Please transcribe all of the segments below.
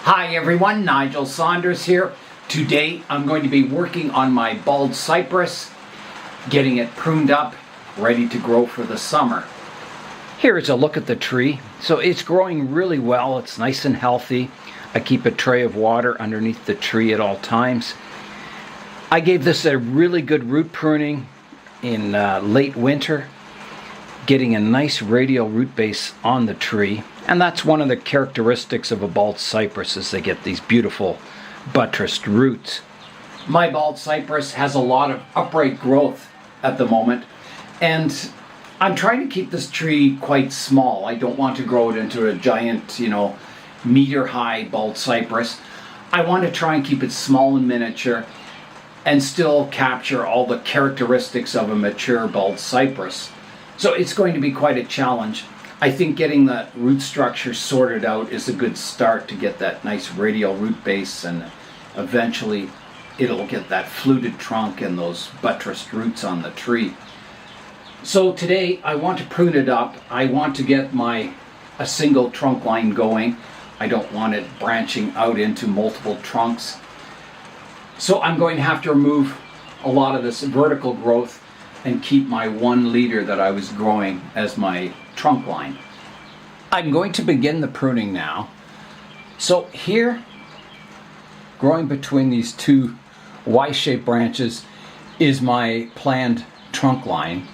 Hi everyone, Nigel Saunders here. Today I'm going to be working on my Bald Cypress, getting it pruned up, ready to grow for the summer. Here's a look at the tree. So it's growing really well, it's nice and healthy. I keep a tray of water underneath the tree at all times. I gave this a really good root pruning in late winter, getting a nice radial root base on the tree. And that's one of the characteristics of a Bald Cypress, is they get these beautiful buttressed roots. My Bald Cypress has a lot of upright growth at the moment, and I'm trying to keep this tree quite small. I don't want to grow it into a giant, meter high Bald Cypress. I want to try and keep it small and miniature and still capture all the characteristics of a mature Bald Cypress. So it's going to be quite a challenge. I think getting that root structure sorted out is a good start to get that nice radial root base, and eventually it'll get that fluted trunk and those buttressed roots on the tree. So today I want to prune it up. I want to get a single trunk line going. I don't want it branching out into multiple trunks. So I'm going to have to remove a lot of this vertical growth and keep my 1 leader that I was growing as my trunk line. I'm going to begin the pruning now. So here, growing between these two Y-shaped branches, is my planned trunk line.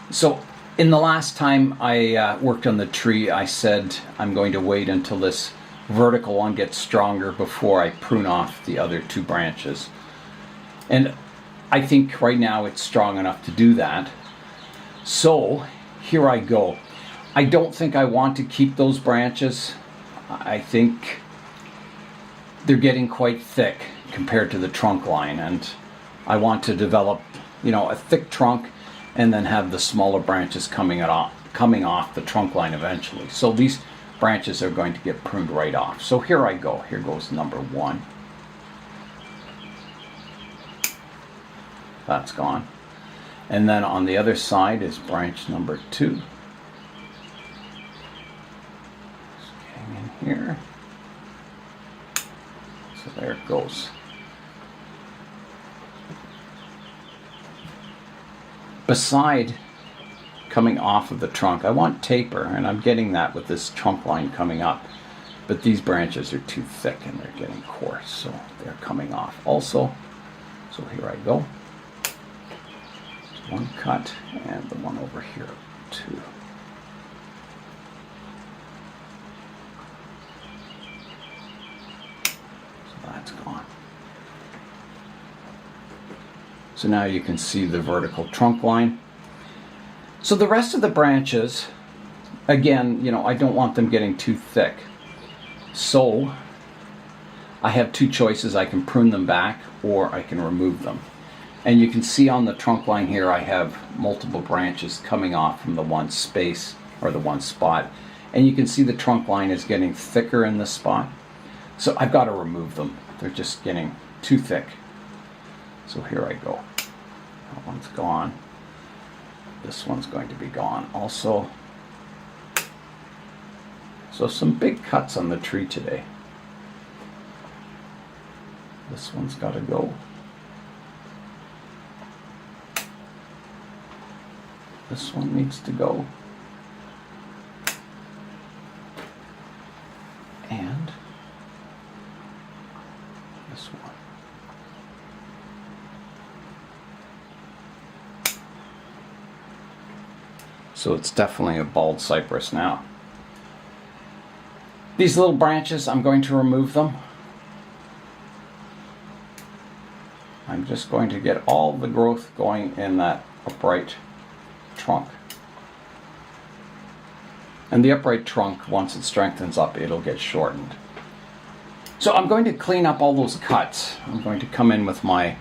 So in the last time I worked on the tree, I said I'm going to wait until this vertical one gets stronger before I prune off the other 2 branches. And I think right now it's strong enough to do that. So here I go. I don't think I want to keep those branches. I think they're getting quite thick compared to the trunk line, and I want to develop, a thick trunk and then have the smaller branches coming off the trunk line eventually. So these branches are going to get pruned right off. So here I go. Here goes number 1. That's gone. And then on the other side is branch number 2. Just getting in here. So there it goes. Beside coming off of the trunk, I want taper, and I'm getting that with this trunk line coming up. But these branches are too thick and they're getting coarse, so they're coming off also. So here I go. 1 cut, and the one over here, 2. So that's gone. So now you can see the vertical trunk line. So the rest of the branches, again, I don't want them getting too thick. So I have 2 choices. I can prune them back or I can remove them. And you can see on the trunk line here I have multiple branches coming off from the one space, or the one spot. And you can see the trunk line is getting thicker in this spot. So I've got to remove them. They're just getting too thick. So here I go. That one's gone. This one's going to be gone also. So some big cuts on the tree today. This one's got to go. This one needs to go. And this one. So it's definitely a Bald Cypress now. These little branches, I'm going to remove them. I'm just going to get all the growth going in that upright trunk. And the upright trunk, once it strengthens up, it'll get shortened. So I'm going to clean up all those cuts. I'm going to come in with my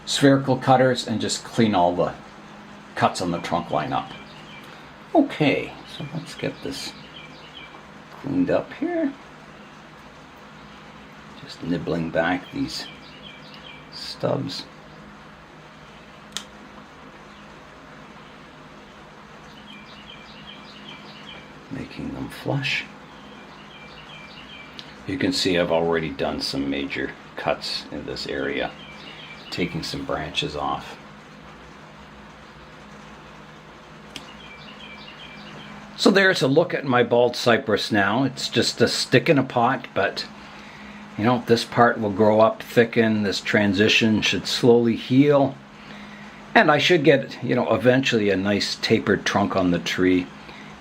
spherical cutters and just clean all the cuts on the trunk line up. Okay, so let's get this cleaned up here. Just nibbling back these stubs. Making them flush. You can see I've already done some major cuts in this area, taking some branches off. So there's a look at my bald cypress now. It's just a stick in a pot, but you know, this part will grow up, thicken, this transition should slowly heal, and I should get, you know, eventually a nice tapered trunk on the tree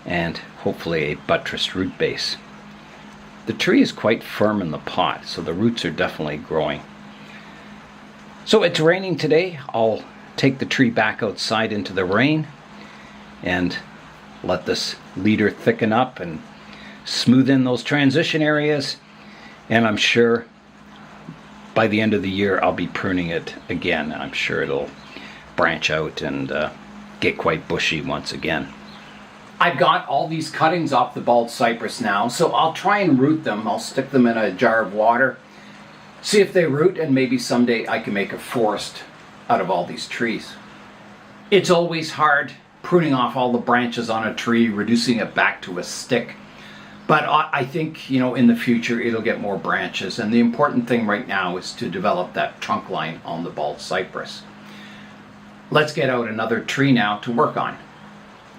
and hopefully a buttressed root base. The tree is quite firm in the pot, so the roots are definitely growing. So it's raining today. I'll take the tree back outside into the rain and let this leader thicken up and smooth in those transition areas. And I'm sure by the end of the year I'll be pruning it again. I'm sure it'll branch out and get quite bushy once again. I've got all these cuttings off the bald cypress now, so I'll try and root them. I'll stick them in a jar of water, see if they root, and maybe someday I can make a forest out of all these trees. It's always hard pruning off all the branches on a tree, reducing it back to a stick. But I think, you know, in the future it'll get more branches, and the important thing right now is to develop that trunk line on the bald cypress. Let's get out another tree now to work on.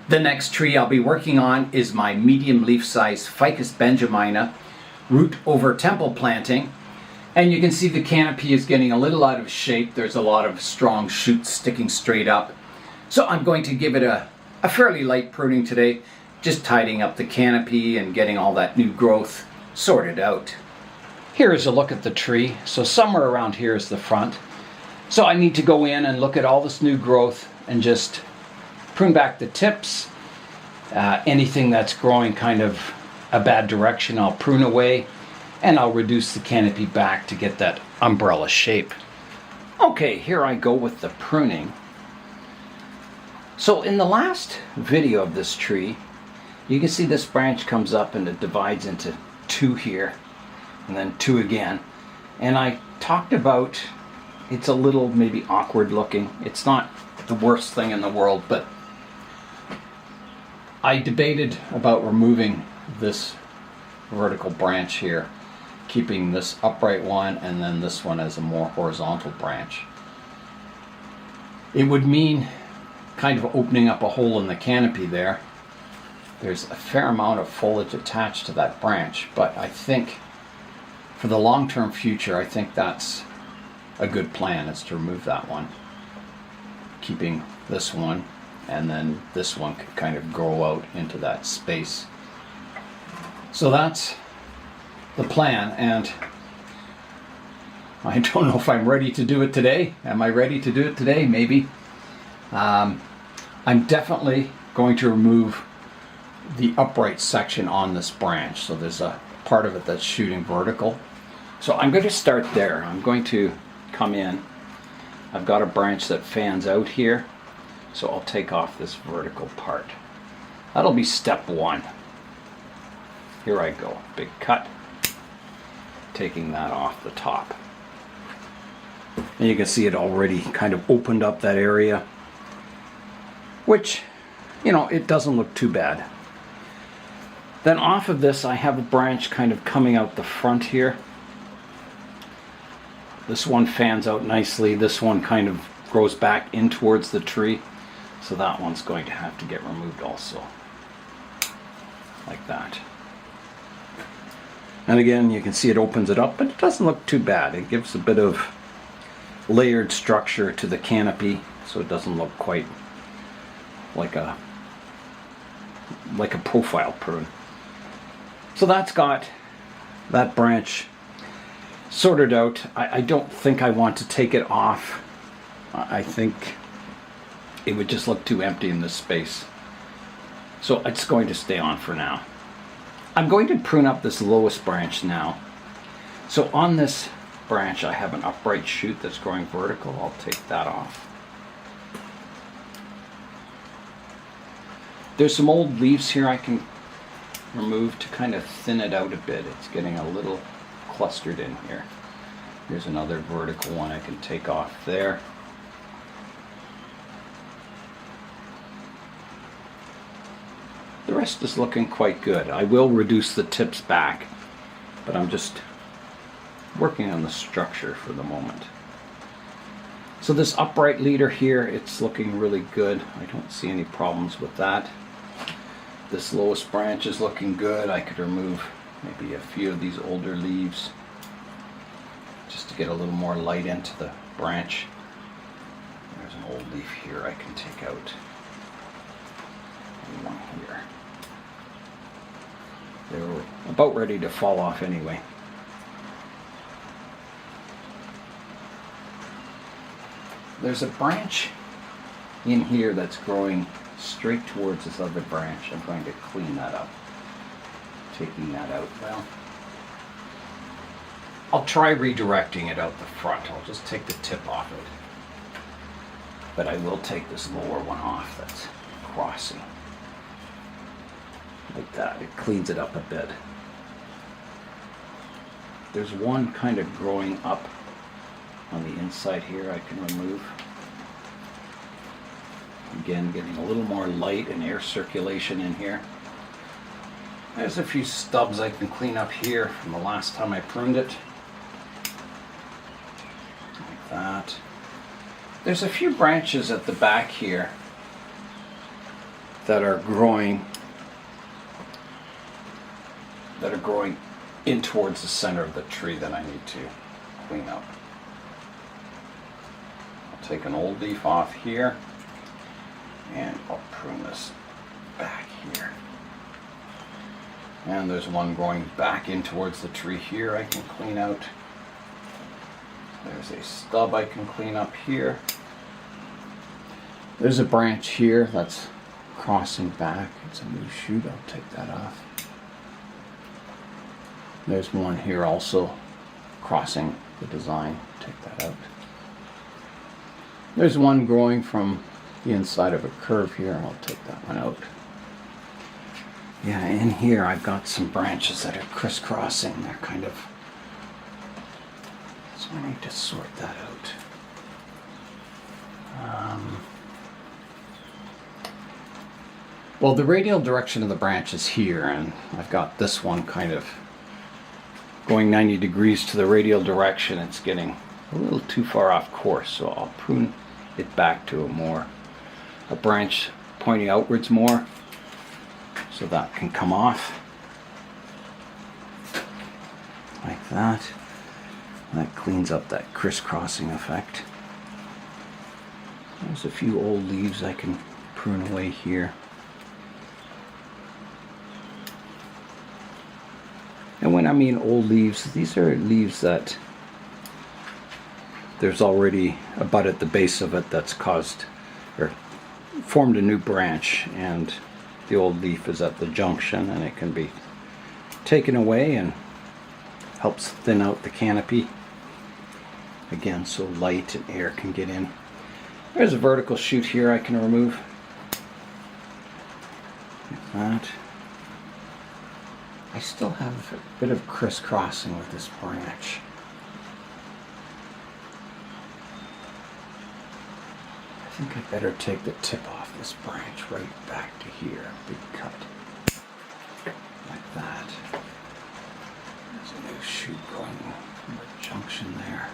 The next tree I'll be working on is my medium leaf size Ficus benjamina root over temple planting. And you can see the canopy is getting a little out of shape. There's a lot of strong shoots sticking straight up. So I'm going to give it a fairly light pruning today, just tidying up the canopy and getting all that new growth sorted out. Here is a look at the tree. So somewhere around here is the front. So I need to go in and look at all this new growth and just prune back the tips. Anything that's growing kind of a bad direction, I'll prune away, and I'll reduce the canopy back to get that umbrella shape. Okay, here I go with the pruning. So in the last video of this tree, you can see this branch comes up and it divides into two here, and then two again. And I talked about it's a little maybe awkward looking. It's not the worst thing in the world, but I debated about removing this vertical branch here, keeping this upright one and then this one as a more horizontal branch. It would mean kind of opening up a hole in the canopy there. There's a fair amount of foliage attached to that branch, but I think for the long-term future, I think that's a good plan, is to remove that one, keeping this one, and then this one could kind of grow out into that space. So that's the plan, and I don't know if I'm ready to do it today. Am I ready to do it today? Maybe. I'm definitely going to remove the upright section on this branch. So there's a part of it that's shooting vertical. So I'm going to start there. I'm going to come in. I've got a branch that fans out here, so I'll take off this vertical part. That'll be step one. Here I go. Big cut. Taking that off the top. And you can see it already kind of opened up that area, which, you know, it doesn't look too bad. Then off of this I have a branch kind of coming out the front here. This one fans out nicely. This one kind of grows back in towards the tree. So that one's going to have to get removed also. Like that. And again, you can see it opens it up, but it doesn't look too bad. It gives a bit of layered structure to the canopy, so it doesn't look quite like a profile prune. So that's got that branch sorted out. I don't think I want to take it off. I think it would just look too empty in this space. So it's going to stay on for now. I'm going to prune up this lowest branch now. So on this branch I have an upright shoot that's growing vertical. I'll take that off. There's some old leaves here I can remove to kind of thin it out a bit. It's getting a little clustered in here. Here's another vertical one I can take off there. The rest is looking quite good. I will reduce the tips back but I'm just working on the structure for the moment. So this upright leader here, it's looking really good. I don't see any problems with that. This lowest branch is looking good. I could remove maybe a few of these older leaves just to get a little more light into the branch. There's an old leaf here I can take out. And one here. They were about ready to fall off anyway. There's a branch in here that's growing straight towards this other branch. I'm going to clean that up. Taking that out. Well, I'll try redirecting it out the front. I'll just take the tip off it. But I will take this lower one off that's crossing. Like that. It cleans it up a bit. There's one kind of growing up on the inside here I can remove. Again, getting a little more light and air circulation in here. There's a few stubs I can clean up here from the last time I pruned it. Like that. There's a few branches at the back here that are growing in towards the center of the tree that I need to clean up. I'll take an old leaf off here and I'll prune this back here. And there's one growing back in towards the tree here I can clean out. There's a stub I can clean up here. There's a branch here that's crossing back. It's a new shoot. I'll take that off. There's one here also crossing the design. Take that out. There's one growing from the inside of a curve here. I'll take that one out. Yeah, in here I've got some branches that are crisscrossing. They're kind of... So I need to sort that out. Well, the radial direction of the branch is here, and I've got this one kind of going 90 degrees to the radial direction. It's getting a little too far off course, so I'll prune it back to a branch pointing outwards more, so that can come off like that. That cleans up that crisscrossing effect. There's a few old leaves I can prune away here. And when I mean old leaves, these are leaves that there's already a bud at the base of it that's caused or formed a new branch, and the old leaf is at the junction, and it can be taken away and helps thin out the canopy again, so light and air can get in. There's a vertical shoot here I can remove like that. I still have a bit of crisscrossing with this branch. I think I better take the tip off this branch right back to here. Big cut. Like that. There's a new shoot going from the junction there.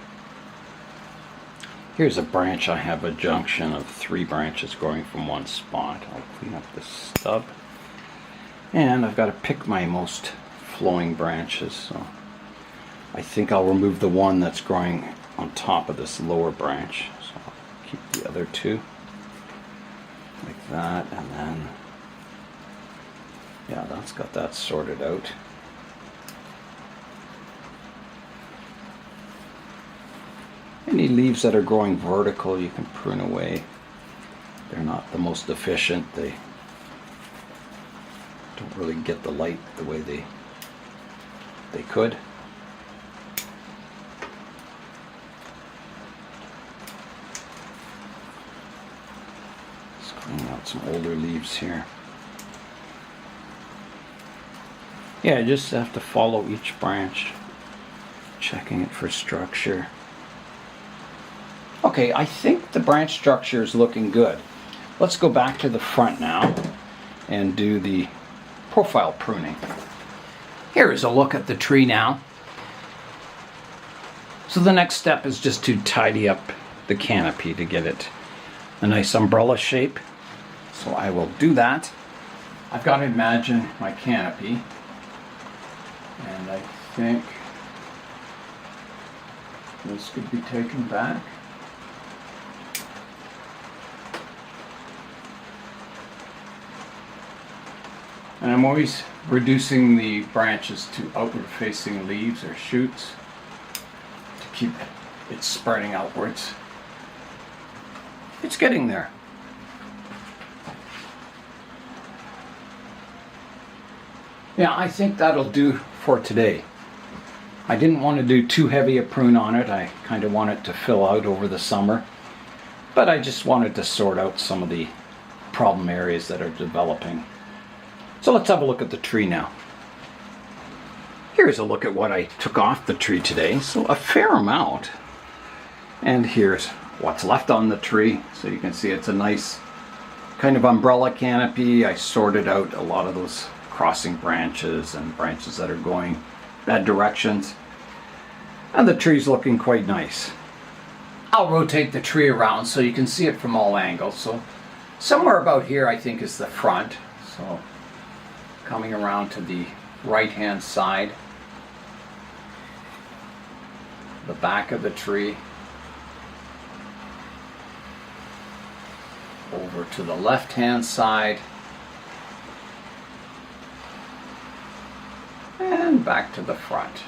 Here's a branch. I have a junction of 3 branches growing from one spot. I'll clean up this stub. And I've got to pick my most flowing branches, so I think I'll remove the one that's growing on top of this lower branch. So I'll keep the other 2 like that, and then yeah, that's got that sorted out. Any leaves that are growing vertical you can prune away. They're not the most efficient. They don't really get the light the way they could. Just cleaning out some older leaves here. Yeah, I just have to follow each branch, checking it for structure. Okay, I think the branch structure is looking good. Let's go back to the front now and do the profile pruning. Here is a look at the tree now. So the next step is just to tidy up the canopy to get it a nice umbrella shape. So I will do that. I've got to imagine my canopy, and I think this could be taken back. And I'm always reducing the branches to outward facing leaves or shoots to keep it spreading outwards. It's getting there. Yeah, I think that'll do for today. I didn't want to do too heavy a prune on it. I kind of want it to fill out over the summer. But I just wanted to sort out some of the problem areas that are developing. So let's have a look at the tree now. Here's a look at what I took off the tree today. So a fair amount. And here's what's left on the tree. So you can see it's a nice kind of umbrella canopy. I sorted out a lot of those crossing branches and branches that are going bad directions. And the tree's looking quite nice. I'll rotate the tree around so you can see it from all angles. So somewhere about here I think is the front. So coming around to the right hand side, the back of the tree, over to the left hand side, and back to the front.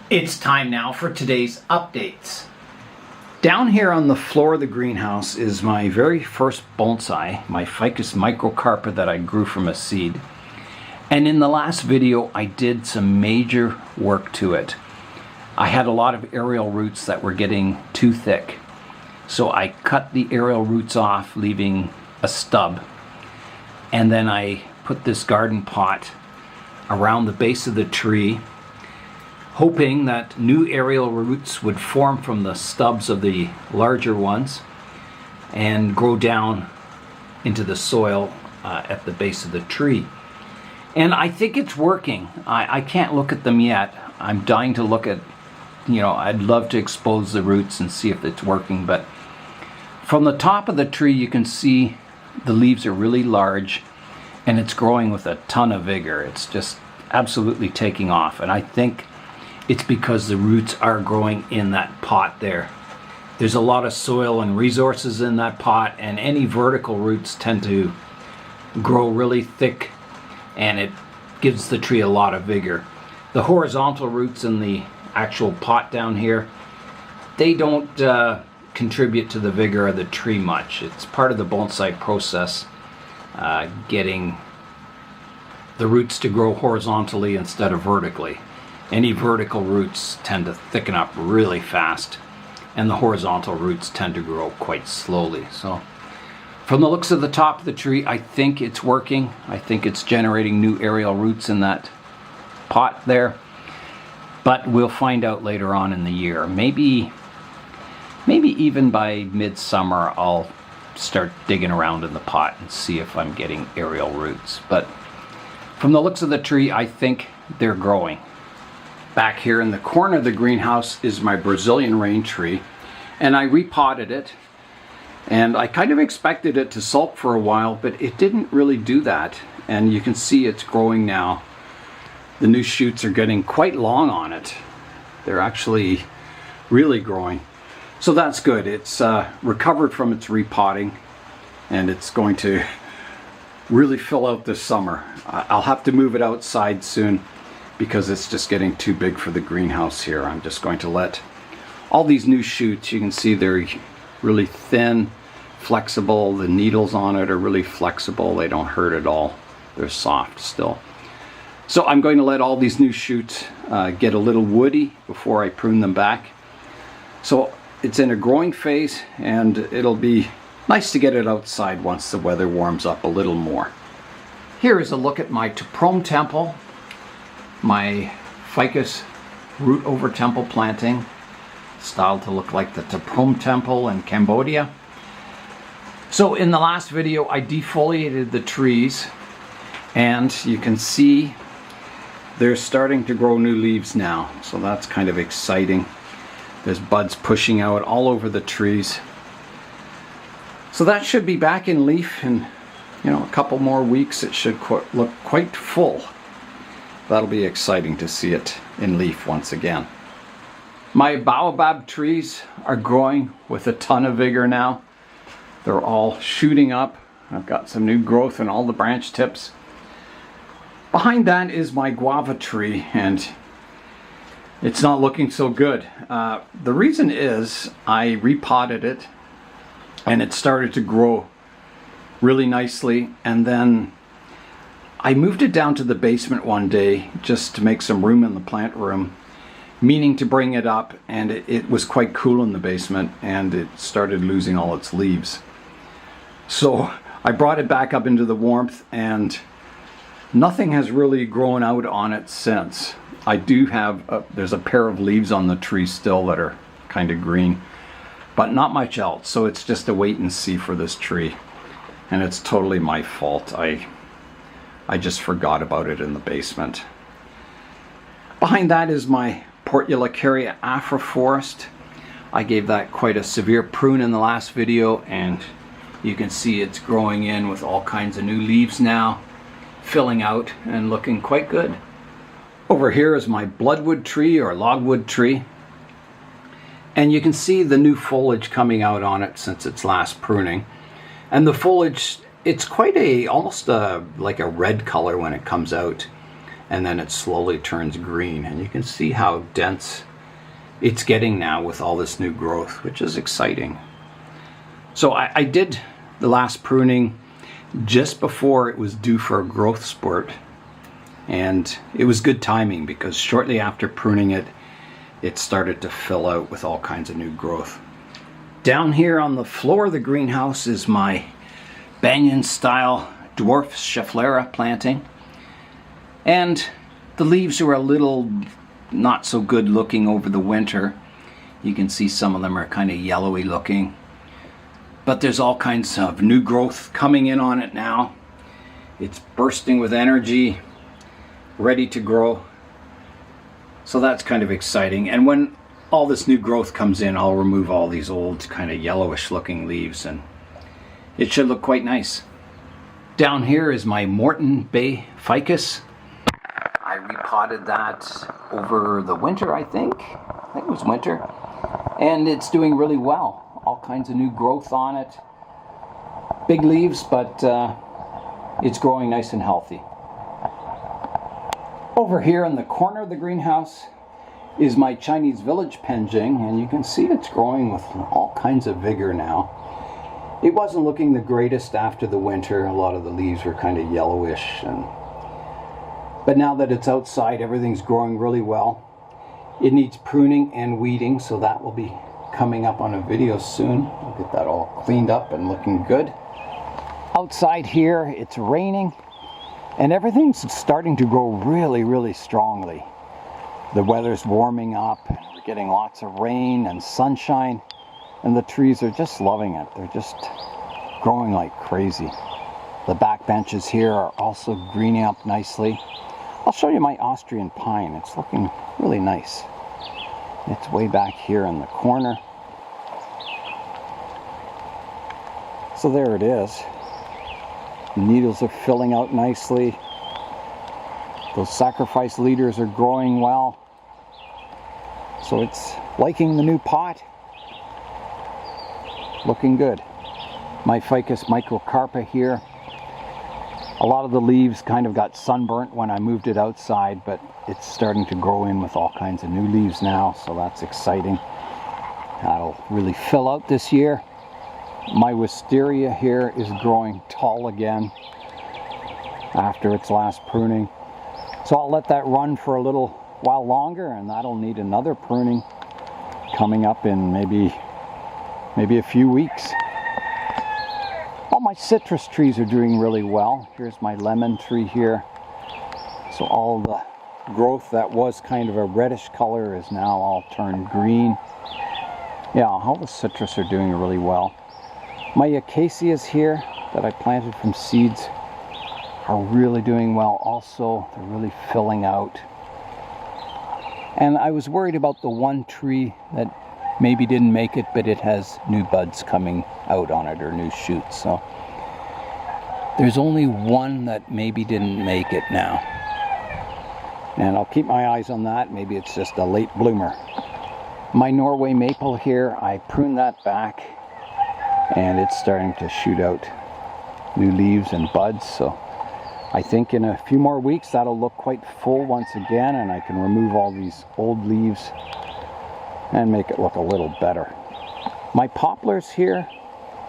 It's time now for today's updates. Down here on the floor of the greenhouse is my very first bonsai, my Ficus microcarpa that I grew from a seed. And in the last video I did some major work to it. I had a lot of aerial roots that were getting too thick. So I cut the aerial roots off, leaving a stub. And then I put this garden pot around the base of the tree, hoping that new aerial roots would form from the stubs of the larger ones and grow down into the soil at the base of the tree. And I think it's working. I can't look at them yet. I'm dying to look at, I'd love to expose the roots and see if it's working, but from the top of the tree you can see the leaves are really large and it's growing with a ton of vigor. It's just absolutely taking off, and I think it's because the roots are growing in that pot there. There's a lot of soil and resources in that pot, and any vertical roots tend to grow really thick, and it gives the tree a lot of vigor. The horizontal roots in the actual pot down here, they don't contribute to the vigor of the tree much. It's part of the bonsai process, getting the roots to grow horizontally instead of vertically. Any vertical roots tend to thicken up really fast, and the horizontal roots tend to grow quite slowly. So from the looks of the top of the tree, I think it's working. I think it's generating new aerial roots in that pot there, but we'll find out later on in the year. Maybe even by midsummer I'll start digging around in the pot and see if I'm getting aerial roots. But from the looks of the tree, I think they're growing. Back here in the corner of the greenhouse is my Brazilian rain tree, and I repotted it, and I kind of expected it to sulk for a while, but it didn't really do that, and you can see it's growing now. The new shoots are getting quite long on it. They're actually really growing. So that's good. It's recovered from its repotting, and it's going to really fill out this summer. I'll have to move it outside soon because it's just getting too big for the greenhouse here. I'm just going to let all these new shoots, you can see they're really thin, flexible. The needles on it are really flexible. They don't hurt at all. They're soft still. So I'm going to let all these new shoots get a little woody before I prune them back. So it's in a growing phase, and it'll be nice to get it outside once the weather warms up a little more. Here is a look at my Prune temple, my Ficus root over temple planting, styled to look like the Prune temple in Cambodia. So in the last video I defoliated the trees, And you can see they're starting to grow new leaves now, so that's kind of exciting. There's buds pushing out all over the trees. So that should be back in leaf in, a couple more weeks. It should look quite full. That'll be exciting to see it in leaf once again. My baobab trees are growing with a ton of vigor now. They're all shooting up. I've got some new growth in all the branch tips. Behind that is my guava tree, and it's not looking so good. The reason is I repotted it and it started to grow really nicely, and then I moved it down to the basement one day just to make some room in the plant room, meaning to bring it up, and it was quite cool in the basement and it started losing all its leaves. So I brought it back up into the warmth and nothing has really grown out on it since. I do have, there's a pair of leaves on the tree still that are kind of green, but not much else. So it's just a wait and see for this tree. And it's totally my fault. I just forgot about it in the basement. Behind that is my Portulacaria afroforest. I gave that quite a severe prune in the last video, and you can see it's growing in with all kinds of new leaves now, filling out and looking quite good. Over here is my bloodwood tree or logwood tree, and you can see the new foliage coming out on it since its last pruning. And the foliage, it's quite almost like a red color when it comes out, and then it slowly turns green, and you can see how dense it's getting now with all this new growth, which is exciting. So I did the last pruning just before it was due for a growth spurt, and it was good timing because shortly after pruning it, it started to fill out with all kinds of new growth. Down here on the floor of the greenhouse is my banyan style dwarf Schefflera planting, and the leaves are a little not so good looking over the winter. You can see some of them are kind of yellowy looking, but there's all kinds of new growth coming in on it now. It's bursting with energy, ready to grow. So that's kind of exciting. And when all this new growth comes in, I'll remove all these old kind of yellowish looking leaves, and it should look quite nice. Down here is my Moreton Bay ficus. I repotted that over the winter, I think it was winter, and it's doing really well. All kinds of new growth on it. Big leaves, but it's growing nice and healthy. Over here in the corner of the greenhouse is my Chinese village penjing, and you can see it's growing with all kinds of vigor now. It wasn't looking the greatest after the winter. A lot of the leaves were kind of yellowish, but now that it's outside, everything's growing really well. It needs pruning and weeding, so that will be coming up on a video soon. I'll get that all cleaned up and looking good. Outside here, it's raining, and everything's starting to grow really, really strongly. The weather's warming up, we're getting lots of rain and sunshine, and the trees are just loving it. They're just growing like crazy. The back benches here are also greening up nicely. I'll show you my Austrian pine. It's looking really nice. It's way back here in the corner. So there it is. The needles are filling out nicely. Those sacrifice leaders are growing well. So it's liking the new pot. Looking good. My Ficus microcarpa here. A lot of the leaves kind of got sunburnt when I moved it outside, but it's starting to grow in with all kinds of new leaves now, so that's exciting. That'll really fill out this year. My wisteria here is growing tall again after its last pruning. So I'll let that run for a little while longer, and that'll need another pruning coming up in maybe a few weeks. All my citrus trees are doing really well. Here's my lemon tree here. So all the growth that was kind of a reddish color is now all turned green. Yeah, all the citrus are doing really well. My acacias here that I planted from seeds are really doing well also. They're really filling out. And I was worried about the one tree that maybe didn't make it, but it has new buds coming out on it, or new shoots. So there's only one that maybe didn't make it now. And I'll keep my eyes on that. Maybe it's just a late bloomer. My Norway maple here, I pruned that back and it's starting to shoot out new leaves and buds. So I think in a few more weeks that'll look quite full once again, and I can remove all these old leaves and make it look a little better. My poplars here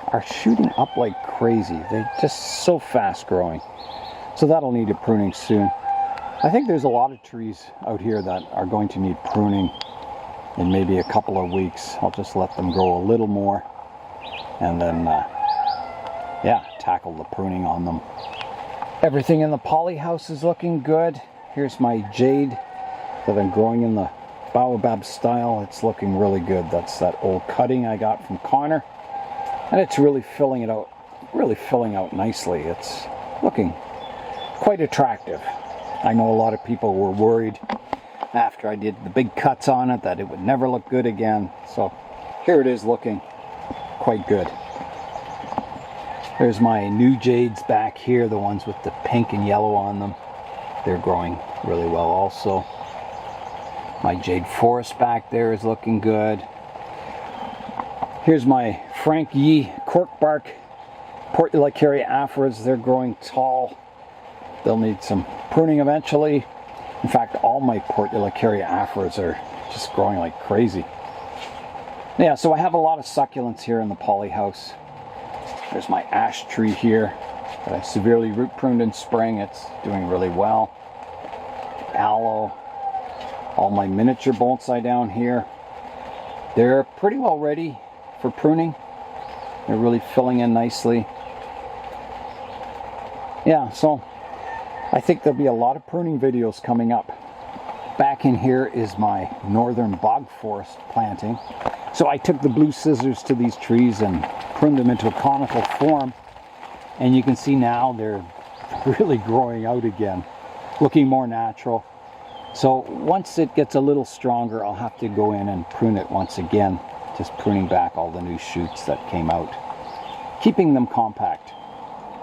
are shooting up like crazy. They're just so fast growing. So that'll need a pruning soon. I think there's a lot of trees out here that are going to need pruning in maybe a couple of weeks. I'll just let them grow a little more and then yeah, tackle the pruning on them. Everything in the poly house is looking good. Here's my jade that I'm growing in the baobab style. It's looking really good. That's that old cutting I got from Connor, and it's really filling out nicely. It's looking quite attractive. I know a lot of people were worried after I did the big cuts on it that it would never look good again. So here it is, looking quite good. There's my new jades back here, the ones with the pink and yellow on them. They're growing really well also. My jade forest back there is looking good. Here's my Frank Yi cork bark Portulacaria aphids. They're growing tall. They'll need some pruning eventually. In fact, all my Portulacaria aphids are just growing like crazy. Yeah, so I have a lot of succulents here in the poly house. There's my ash tree here that I severely root pruned in spring. It's doing really well. Aloe. All my miniature bonsai down here. They're pretty well ready for pruning. They're really filling in nicely. Yeah, so I think there'll be a lot of pruning videos coming up. Back in here is my northern bog forest planting. So I took the blue scissors to these trees and pruned them into a conical form. And you can see now they're really growing out again, looking more natural. So once it gets a little stronger, I'll have to go in and prune it once again, just pruning back all the new shoots that came out, keeping them compact.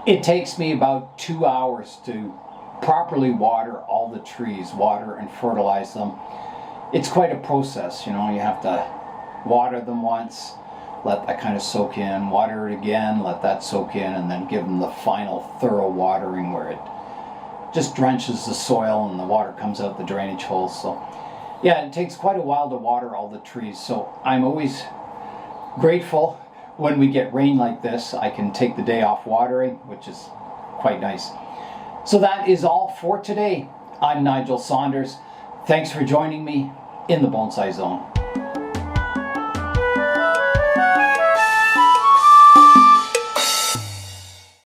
It takes me about 2 hours to properly water all the trees, water and fertilize them. It's quite a process, you know. You have to water them once, let that kind of soak in, water it again, let that soak in, and then give them the final thorough watering where it just drenches the soil and the water comes out the drainage holes. So yeah, it takes quite a while to water all the trees. So I'm always grateful when we get rain like this. I can take the day off watering, which is quite nice. So that is all for today. I'm Nigel Saunders. Thanks for joining me in the Bonsai Zone.